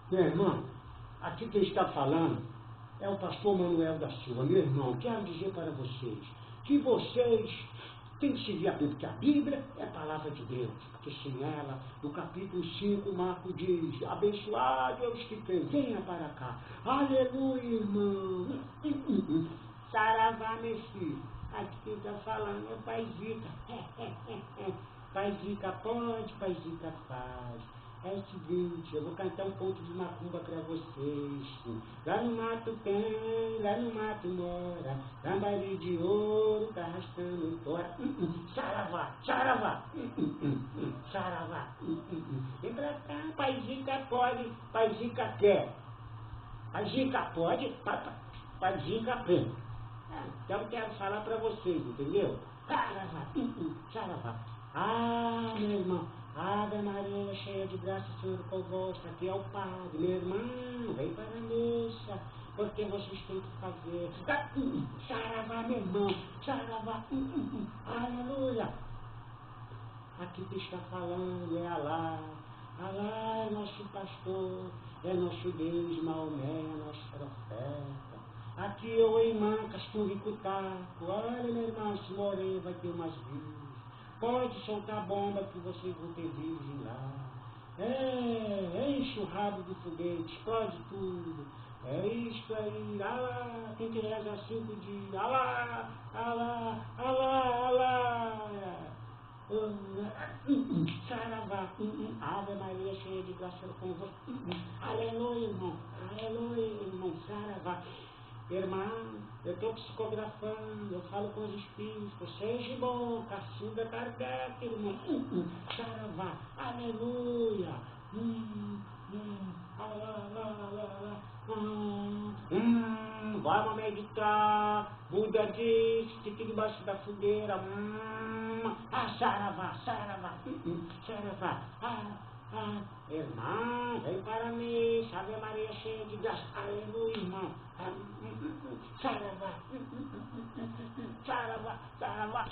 Meu irmão, aqui quem está falando é o pastor Manuel da Silva. Meu irmão, quero dizer para vocês que vocês têm que seguir a Bíblia, porque a Bíblia é a palavra de Deus. Porque sem ela, no capítulo 5, Marco diz: abençoado é os que creem, venha para cá. Aleluia, irmão. Saravá, meu filho. Aqui quem está falando é o Pai Zica. Pai Zica pode, Pai Zica faz. É o seguinte, eu vou cantar um ponto de macumba para vocês. Lá no mato tem, lá no mato mora, tambari de ouro, tá arrastando fora. Saravá, saravá, saravá. Vem pra cá, Pai Zica pode, Pai Zica quer. Pai Zica pode, Pai Zica quer. Então quero falar para vocês, entendeu? Saravá, saravá. Ah, meu irmão, Ave Maria, cheia de graça, Senhor convosco, aqui é o Padre. Meu irmão, vem para a missa, porque vocês têm que fazer. Saravá, meu irmão, saravá, aleluia. Aqui que está falando é Alá. Alá é nosso pastor, é nosso Deus, Maomé é nosso profeta. Aqui eu em Mancas, Turicutaco. Olha, meu irmão, se morrer vai ter umas virgens. Pode soltar bomba que vocês vão ter virgem lá. Enche o rabo do foguete, explode tudo. É isto aí. Alá, tem que rezar 5 dias. Alá, alá, alá, alá. Saravá, Ave Maria, cheia de graça convosco. Aleluia, irmão. Aleluia, irmão. Saravá. Irmão, eu estou psicografando, eu falo com os espíritos, seja bom, Cacilda Kardec, irmão. Saravá, aleluia. Vamos meditar. Buda disse, fique debaixo da fogueira. Saravá, saravá, saravá. Irmão, vem para mim, Ave Maria cheia de graça, aleluia, irmão. Saravá, saravá, saravá.